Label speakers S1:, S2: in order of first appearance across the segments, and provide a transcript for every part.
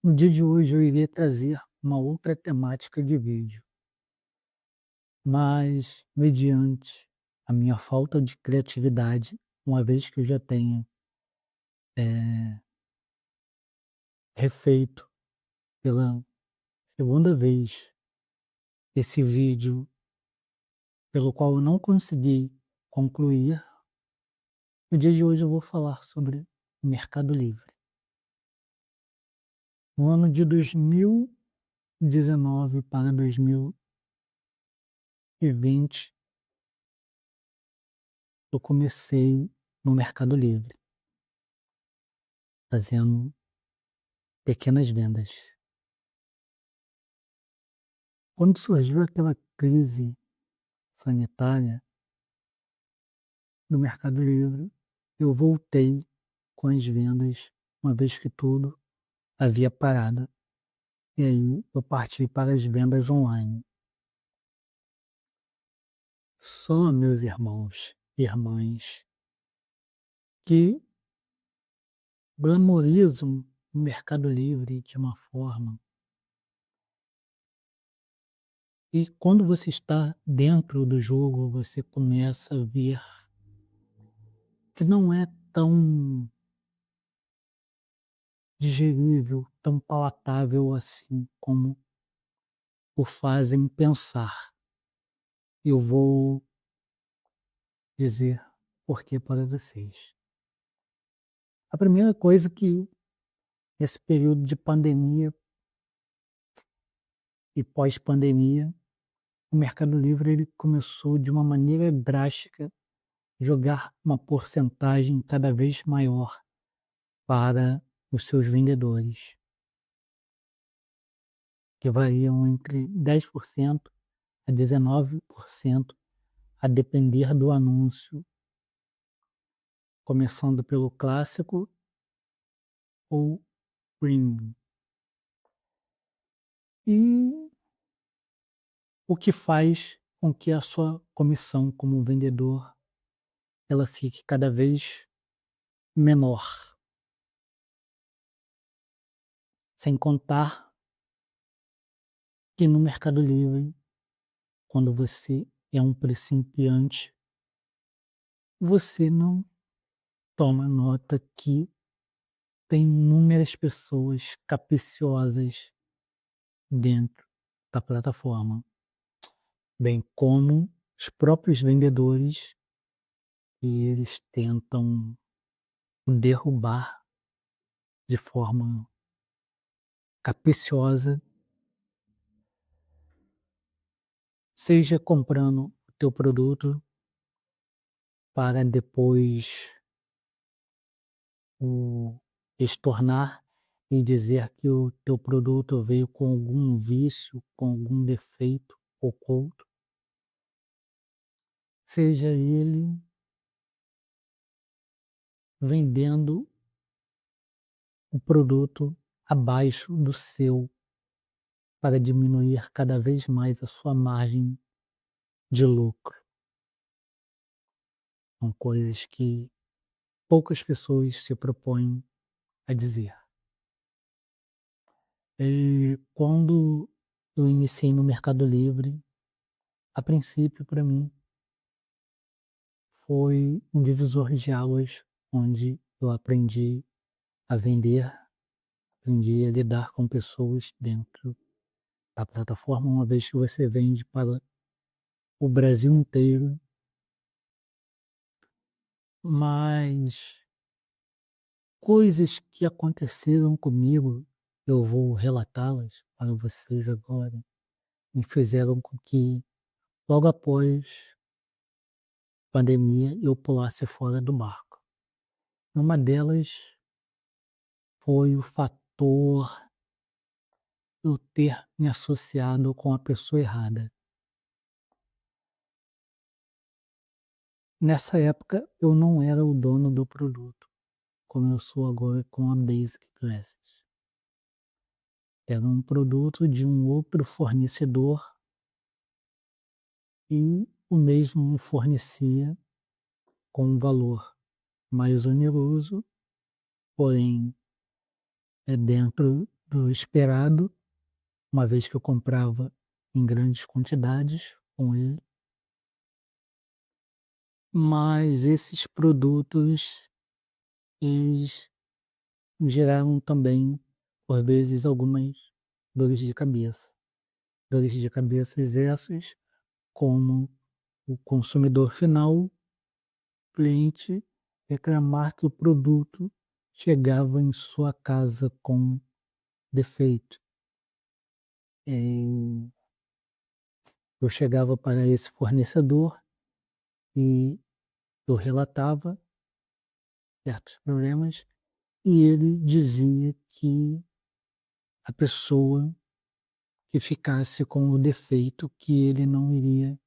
S1: No dia de hoje eu iria trazer uma outra temática de vídeo, mas mediante a minha falta de criatividade, uma vez que eu já tenho refeito pela segunda vez esse vídeo pelo qual eu não consegui concluir, no dia de hoje eu vou falar sobre o Mercado Livre. No ano de 2019 para 2020, eu comecei no Mercado Livre, fazendo pequenas vendas. Quando surgiu aquela crise sanitária no Mercado Livre, eu voltei com as vendas, uma vez que tudo havia parado. E aí eu parti para as vendas online. Só meus irmãos e irmãs que glamorizam o Mercado Livre de uma forma. E quando você está dentro do jogo, você começa a ver que não é tão digerível, tão palatável assim como o fazem pensar. Eu vou dizer por que para vocês. A primeira coisa que nesse período de pandemia e pós-pandemia, o Mercado Livre ele começou de uma maneira drástica jogar uma porcentagem cada vez maior para os seus vendedores, que variam entre 10% a 19%, a depender do anúncio, começando pelo clássico ou premium. E o que faz com que a sua comissão como vendedor ela fique cada vez menor. Sem contar que no Mercado Livre, quando você é um principiante, você não toma nota que tem inúmeras pessoas capciosas dentro da plataforma, bem como os próprios vendedores que eles tentam derrubar de forma capciosa, seja comprando o teu produto para depois o estornar e dizer que o teu produto veio com algum vício, com algum defeito oculto, seja ele vendendo o produto abaixo do seu para diminuir cada vez mais a sua margem de lucro. São coisas que poucas pessoas se propõem a dizer. E quando eu iniciei no Mercado Livre, a princípio para mim foi um divisor de águas onde eu aprendi a vender, aprendi a lidar com pessoas dentro da plataforma, uma vez que você vende para o Brasil inteiro, mas coisas que aconteceram comigo, eu vou relatá-las para vocês agora, me fizeram com que, logo após a pandemia, eu pulasse fora do barco. Uma delas foi o fator eu ter me associado com a pessoa errada. Nessa época, eu não era o dono do produto, como eu sou agora com a Basic Glasses. Era um produto de um outro fornecedor e o mesmo me fornecia com um valor mais oneroso, porém é dentro do esperado, uma vez que eu comprava em grandes quantidades com ele. Mas esses produtos, eles me geraram também, por vezes, algumas dores de cabeça. Dores de cabeça essas, como o consumidor final, cliente, reclamar que o produto chegava em sua casa com defeito. Eu chegava para esse fornecedor e eu relatava certos problemas e ele dizia que a pessoa que ficasse com o defeito, que ele não iria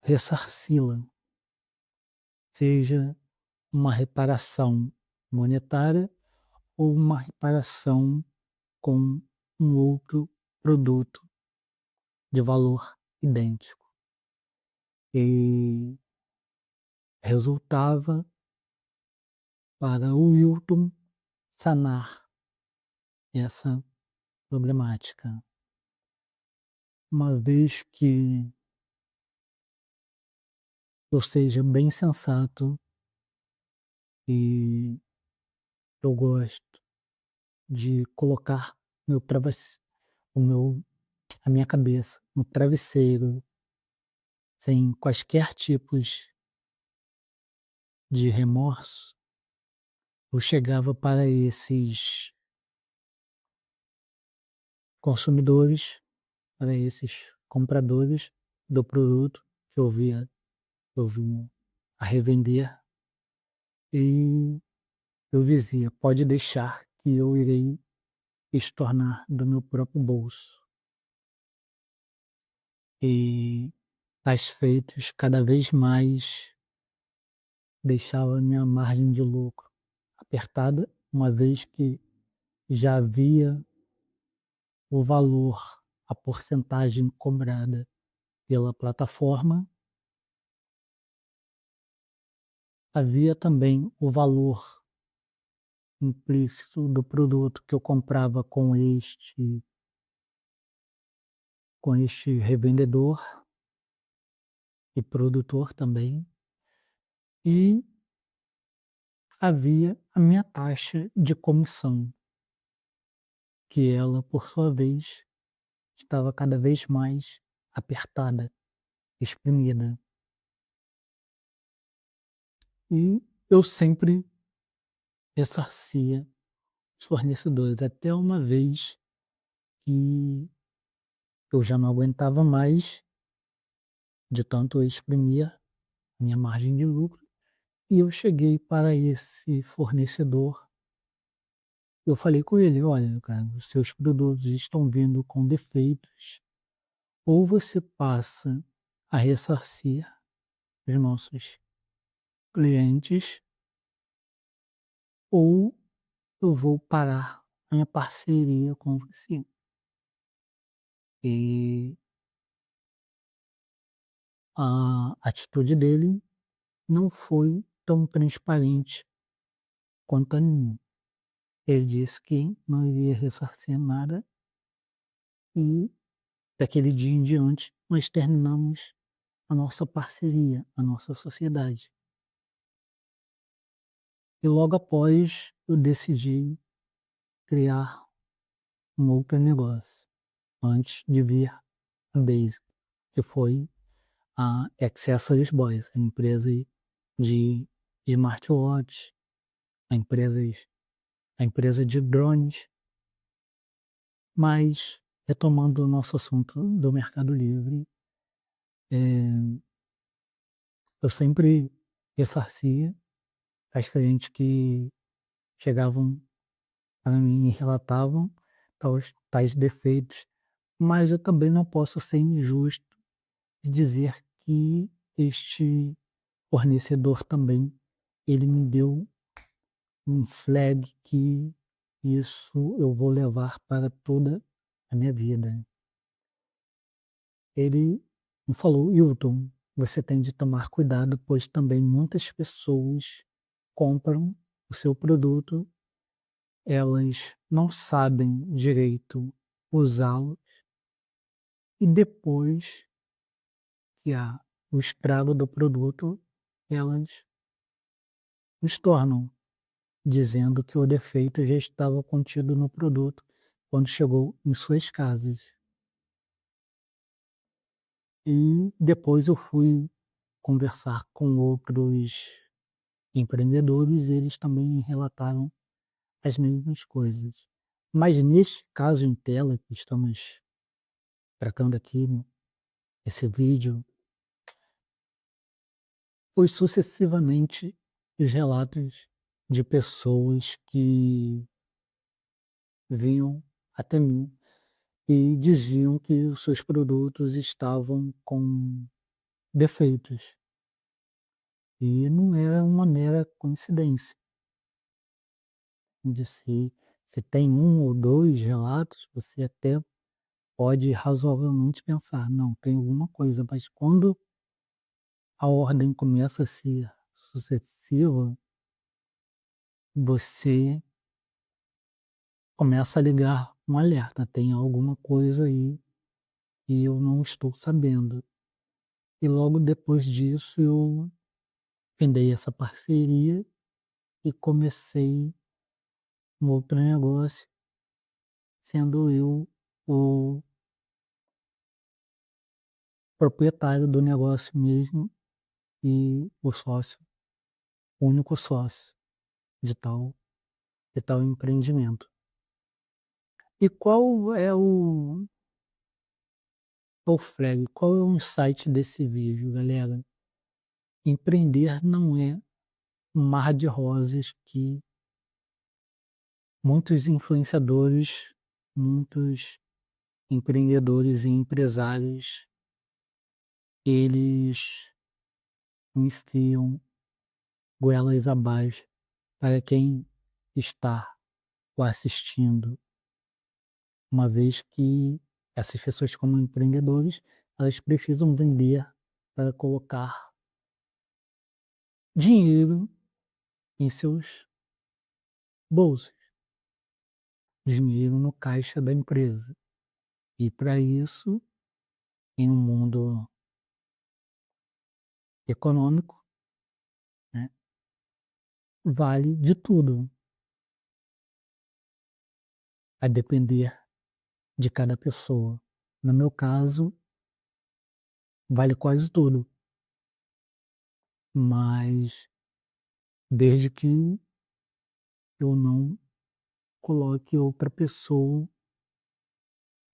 S1: ressarci-la, seja uma reparação monetária ou uma reparação com um outro produto de valor idêntico. E resultava para o Wilton sanar essa problemática. Uma vez que eu seja bem sensato e eu gosto de colocar meu o meu, a minha cabeça no travesseiro sem quaisquer tipos de remorso, eu chegava para esses consumidores, para esses compradores do produto que eu vinha a revender e eu dizia, pode deixar que eu irei estornar do meu próprio bolso. E tais feitos cada vez mais deixava minha margem de lucro apertada, uma vez que já havia o valor, a porcentagem cobrada pela plataforma, havia também o valor implícito do produto que eu comprava com este revendedor e produtor também, e havia a minha taxa de comissão, que ela, por sua vez, estava cada vez mais apertada, exprimida. E eu sempre ressarcia os fornecedores, até uma vez que eu já não aguentava mais de tanto eu exprimir a minha margem de lucro, e eu cheguei para esse fornecedor, eu falei com ele, olha, cara, os seus produtos estão vindo com defeitos, ou você passa a ressarcir os nossos clientes, ou eu vou parar a minha parceria com você. E a atitude dele não foi tão transparente quanto a minha. Ele disse que não iria ressarcir nada e daquele dia em diante nós terminamos a nossa parceria, a nossa sociedade. E logo após eu decidi criar um outro negócio, antes de vir a Basic, que foi a Accessories Boys, a empresa de smartwatch, a empresa de drones. Mas, retomando o nosso assunto do Mercado Livre, eu sempre ressarcia as clientes que chegavam para mim e relatavam tais defeitos, mas eu também não posso ser injusto de dizer que este fornecedor também, ele me deu um flag que isso eu vou levar para toda a minha vida. Ele me falou, Hilton, você tem de tomar cuidado, pois também muitas pessoas compram o seu produto elas não sabem direito usá-lo e depois que há o estrago do produto, elas os tornam, dizendo que o defeito já estava contido no produto quando chegou em suas casas. E depois eu fui conversar com outros empreendedores, eles também relataram as mesmas coisas. Mas neste caso em tela que estamos tratando aqui, esse vídeo, foi sucessivamente os relatos de pessoas que vinham até mim e diziam que os seus produtos estavam com defeitos. E não era uma mera coincidência. De se tem um ou dois relatos, você até pode razoavelmente pensar, não, tem alguma coisa, mas quando a ordem começa a ser sucessiva, você começa a ligar um alerta, tem alguma coisa aí e eu não estou sabendo. E logo depois disso eu findei essa parceria e comecei um outro negócio, sendo eu o proprietário do negócio mesmo e o sócio, o único sócio de tal empreendimento. E qual é o flag, qual é o insight desse vídeo, galera? Empreender não é um mar de rosas que muitos influenciadores, muitos empreendedores e empresários, eles enfiam goelas abaixo para quem está o assistindo, uma vez que essas pessoas, como empreendedores, elas precisam vender para colocar dinheiro em seus bolsos, dinheiro no caixa da empresa. E para isso, em um mundo econômico, né, vale de tudo, a depender de cada pessoa. No meu caso, vale quase tudo, mas desde que eu não coloque outra pessoa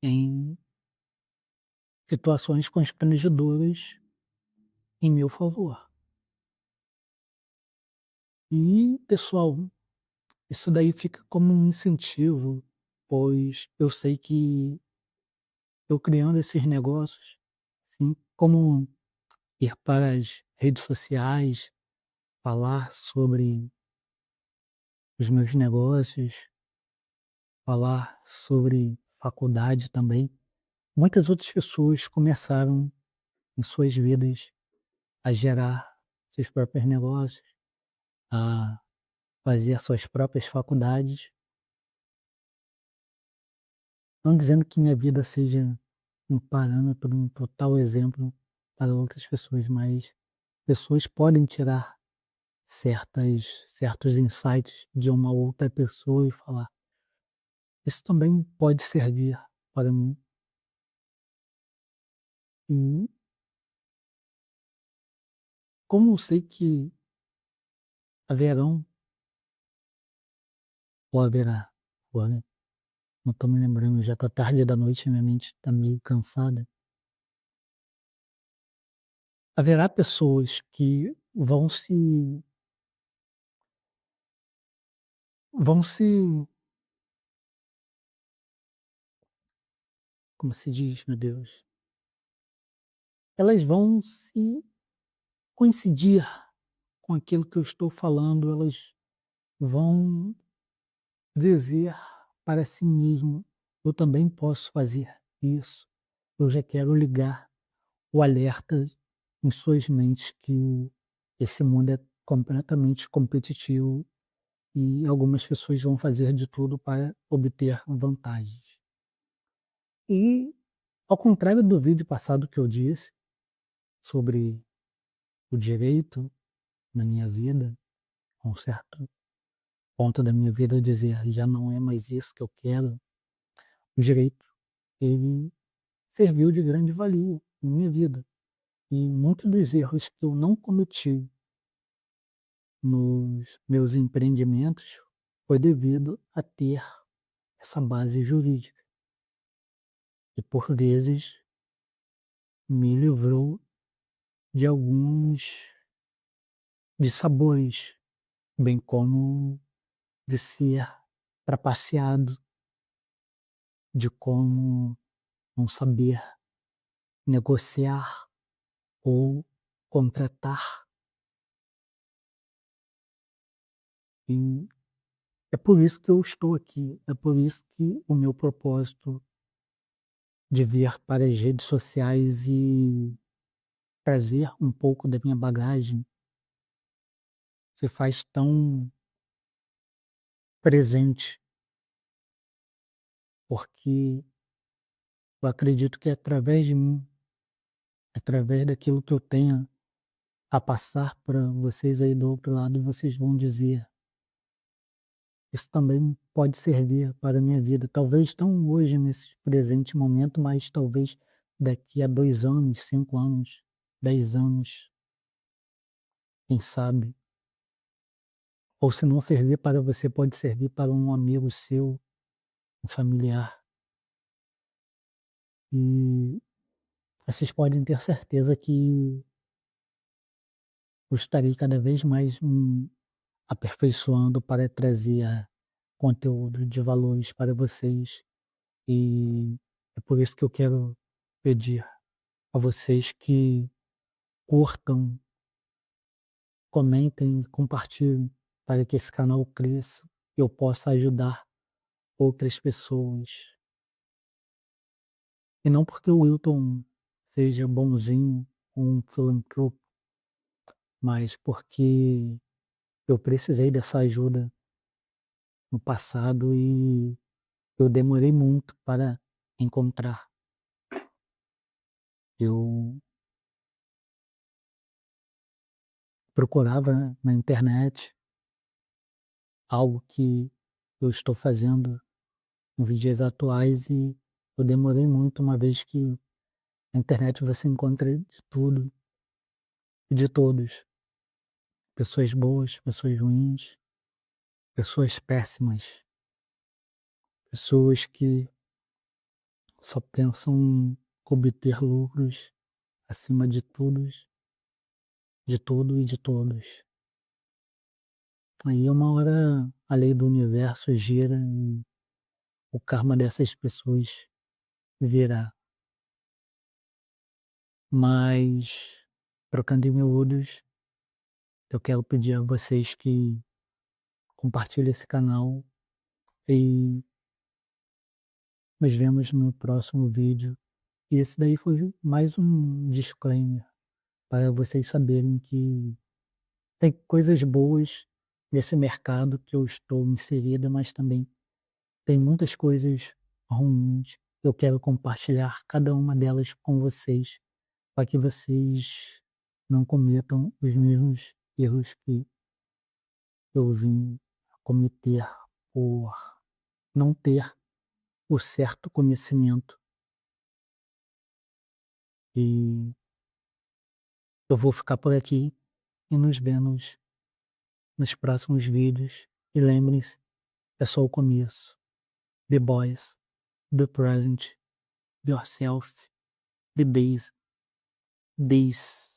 S1: em situações constrangedoras em meu favor. E, pessoal, isso daí fica como um incentivo, pois eu sei que eu criando esses negócios, assim como ir para as redes sociais, falar sobre os meus negócios, falar sobre faculdade também. Muitas outras pessoas começaram em suas vidas a gerar seus próprios negócios, a fazer as suas próprias faculdades. Não dizendo que minha vida seja um parâmetro, um total exemplo para outras pessoas, mas pessoas podem tirar certos insights de uma outra pessoa e falar: isso também pode servir para mim. E como eu sei que haverão ou haverá, agora não estou me lembrando, já está tarde da noite, minha mente está meio cansada. Haverá pessoas que vão se, como se diz, meu Deus? Elas vão se coincidir com aquilo que eu estou falando, elas vão dizer para si mesmo: eu também posso fazer isso. Eu já quero ligar o alerta em suas mentes que esse mundo é completamente competitivo e algumas pessoas vão fazer de tudo para obter vantagens. E, ao contrário do vídeo passado que eu disse sobre o direito na minha vida, a um certo ponto da minha vida eu dizia: "Já não é mais isso que eu quero", o direito, ele serviu de grande valia na minha vida. E muitos dos erros que eu não cometi nos meus empreendimentos foi devido a ter essa base jurídica, e por vezes me livrou de alguns dissabores, bem como de ser trapaceado, de como não saber negociar ou contratar. E é por isso que eu estou aqui, é por isso que o meu propósito de vir para as redes sociais e trazer um pouco da minha bagagem se faz tão presente, porque eu acredito que é através de mim, através daquilo que eu tenho a passar para vocês aí do outro lado, vocês vão dizer: "Isso também pode servir para a minha vida". Talvez não hoje, nesse presente momento, mas talvez daqui a 2 anos, 5 anos, 10 anos, quem sabe. Ou se não servir para você, pode servir para um amigo seu, um familiar. E vocês podem ter certeza que eu estarei cada vez mais aperfeiçoando para trazer conteúdo de valores para vocês. E é por isso que eu quero pedir a vocês que curtam, comentem, compartilhem para que esse canal cresça e eu possa ajudar outras pessoas. E não porque o Wilton seja bonzinho ou um filantropo, mas porque eu precisei dessa ajuda no passado e eu demorei muito para encontrar. Eu procurava na internet algo que eu estou fazendo nos dias atuais e eu demorei muito, uma vez que na internet você encontra de tudo e de todos. Pessoas boas, pessoas ruins, pessoas péssimas, pessoas que só pensam em obter lucros acima de tudo e de todos. Aí uma hora a lei do universo gira e o karma dessas pessoas virá. Mas, trocando em miúdos, eu quero pedir a vocês que compartilhem esse canal e nos vemos no próximo vídeo. E esse daí foi mais um disclaimer para vocês saberem que tem coisas boas nesse mercado que eu estou inserida, mas também tem muitas coisas ruins. Eu quero compartilhar cada uma delas com vocês, para que vocês não cometam os mesmos erros que eu vim a cometer por não ter o certo conhecimento. E eu vou ficar por aqui e nos vemos nos próximos vídeos. E lembrem-se, é só o começo. The boys, the present, yourself, the base, this.